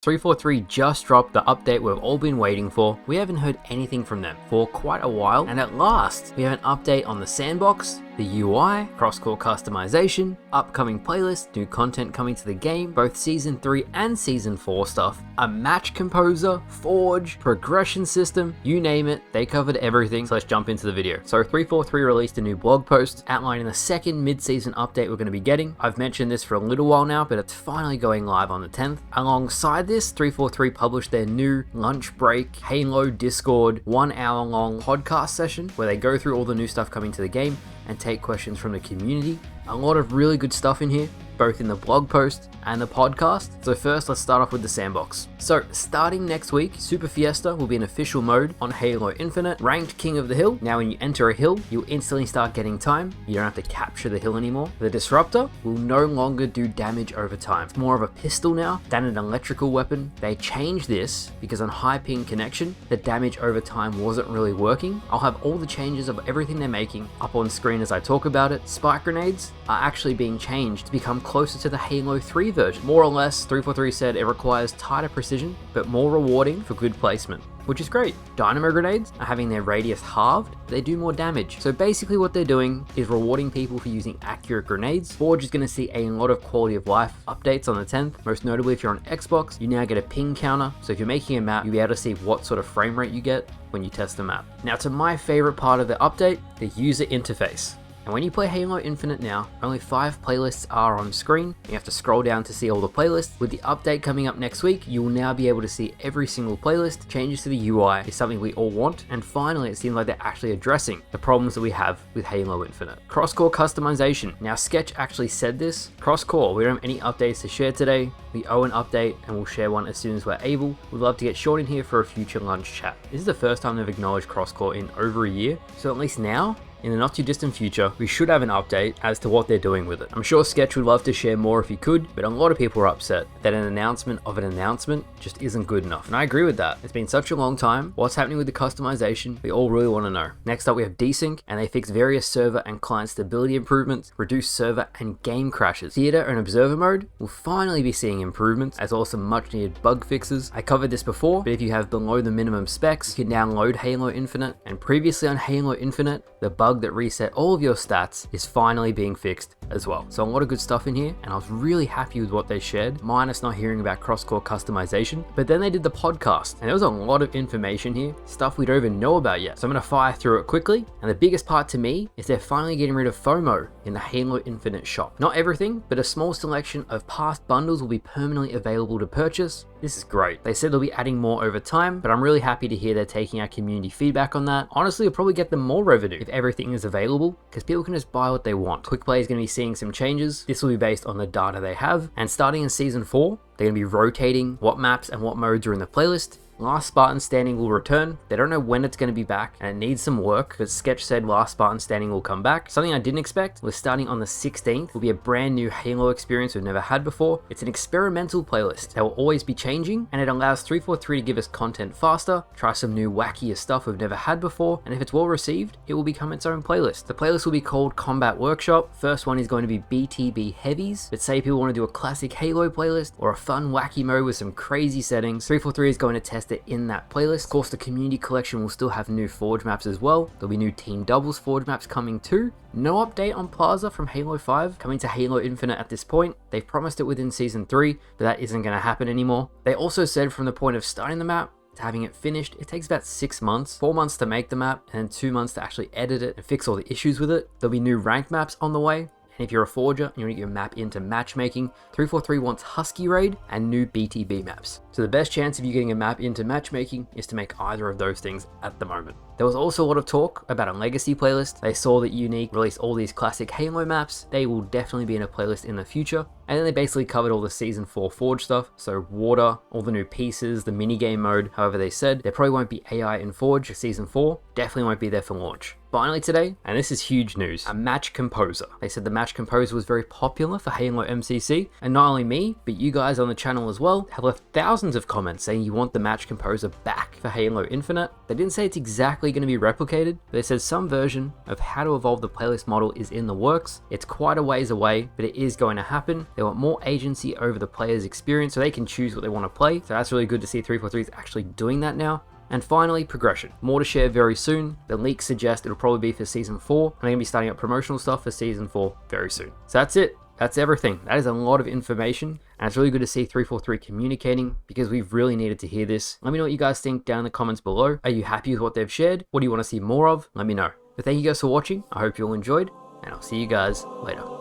343 just dropped the update we've all been waiting for. We haven't heard anything from them for quite a while, and at last we have an update on the Sandbox, the UI, cross-core customization, upcoming playlists, new content coming to the game, both Season 3 and Season 4 stuff, a match composer, forge, progression system, you name it, they covered everything, so let's jump into the video. So 343 released a new blog post outlining the second mid-season update we're going to be getting. I've mentioned this for a little while now, but it's finally going live on the 10th. Alongside this, 343 published their new lunch break Halo Discord 1 hour long podcast session where they go through all the new stuff coming to the game and take questions from the community. A lot of really good stuff in here, both in the blog post and the podcast. So first, let's start off with the Sandbox. So starting next week, Super Fiesta will be an official mode on Halo Infinite, ranked King of the Hill. Now when you enter a hill, you'll instantly start getting time. You don't have to capture the hill anymore. The Disruptor will no longer do damage over time. It's more of a pistol now than an electrical weapon. They changed this because on high ping connection, the damage over time wasn't really working. I'll have all the changes of everything they're making up on screen as I talk about it. Spike grenades are actually being changed to become closer to the Halo 3 version. More or less, 343 said it requires tighter precision, but more rewarding for good placement, which is great. Dynamo grenades are having their radius halved, but they do more damage. So basically what they're doing is rewarding people for using accurate grenades. Forge is going to see a lot of quality of life updates on the 10th. Most notably, if you're on Xbox, you now get a ping counter. So if you're making a map, you'll be able to see what sort of frame rate you get when you test the map. Now to my favorite part of the update, the user interface. And when you play Halo Infinite now, only 5 playlists are on screen. You have to scroll down to see all the playlists. With the update coming up next week, you will now be able to see every single playlist. Changes to the UI is something we all want. And finally, it seems like they're actually addressing the problems that we have with Halo Infinite. Cross-core customization. Now, Sketch actually said this. Cross-core, we don't have any updates to share today. We owe an update and we'll share one as soon as we're able. We'd love to get Sean in here for a future lunch chat. This is the first time they've acknowledged cross-core in over a year. So at least now, in the not too distant future, we should have an update as to what they're doing with it. I'm sure Sketch would love to share more if he could, but a lot of people are upset that an announcement of an announcement just isn't good enough. And I agree with that. It's been such a long time. What's happening with the customization? We all really want to know. Next up, we have Desync, and they fix various server and client stability improvements, reduce server and game crashes. Theater and Observer mode will finally be seeing improvements, as well as some much needed bug fixes. I covered this before, but if you have below the minimum specs, you can download Halo Infinite. And previously on Halo Infinite, the bug that reset all of your stats is finally being fixed as well. So a lot of good stuff in here, and I was really happy with what they shared, minus not hearing about cross-core customization. But then they did the podcast, and there was a lot of information here, stuff we don't even know about yet. So I'm gonna fire through it quickly. And the biggest part to me is they're finally getting rid of FOMO in the Halo Infinite shop. Not everything, but a small selection of past bundles will be permanently available to purchase. This is great. They said they'll be adding more over time, but I'm really happy to hear they're taking our community feedback on that. Honestly, it'll probably get them more revenue if everything is available, because people can just buy what they want. Quick Play is going to be seeing some changes. This will be based on the data they have, and starting in Season 4, they're going to be rotating what maps and what modes are in the playlist. Last Spartan Standing will return. They don't know when it's going to be back, and it needs some work, but Sketch said Last Spartan Standing will come back. Something I didn't expect was starting on the 16th will be a brand new Halo experience we've never had before. It's an experimental playlist that will always be changing, and it allows 343 to give us content faster, try some new wackier stuff we've never had before, and if it's well received, it will become its own playlist. The playlist will be called Combat Workshop. First one is going to be BTB Heavies, but say people want to do a classic Halo playlist or a fun wacky mode with some crazy settings, 343 is going to test it in that playlist. Of course, the community collection will still have new Forge maps as well. There'll be new Team Doubles Forge maps coming too. No update on Plaza from Halo 5 coming to Halo Infinite at this point. They've promised it within Season 3, but that isn't going to happen anymore. They also said from the point of starting the map to having it finished, it takes about 6 months, 4 months to make the map, and then 2 months to actually edit it and fix all the issues with it. There'll be new ranked maps on the way. And if you're a forger and you want to get your map into matchmaking, 343 wants Husky Raid and new BTB maps. So the best chance of you getting a map into matchmaking is to make either of those things at the moment. There was also a lot of talk about a legacy playlist. They saw that Unique released all these classic Halo maps. They will definitely be in a playlist in the future. And then they basically covered all the Season 4 Forge stuff. So Water, all the new pieces, the minigame mode. However, they said there probably won't be AI in Forge for Season 4. Definitely won't be there for launch. Finally today, and this is huge news, a match composer. They said the match composer was very popular for Halo MCC, and not only me, but you guys on the channel as well have left thousands of comments saying you want the match composer back for Halo Infinite. They didn't say it's exactly likely going to be replicated, but it says some version of how to evolve the playlist model is in the works. It's quite a ways away, but it is going to happen. They want more agency over the player's experience so they can choose what they want to play. So that's really good to see 343 is actually doing that now. And finally, progression. More to share very soon. The leaks suggest it'll probably be for Season 4, and they're going to be starting up promotional stuff for Season 4 very soon. So that's it. That's everything. That is a lot of information, and it's really good to see 343 communicating because we've really needed to hear this. Let me know what you guys think down in the comments below. Are you happy with what they've shared? What do you want to see more of? Let me know. But thank you guys for watching. I hope you all enjoyed, and I'll see you guys later.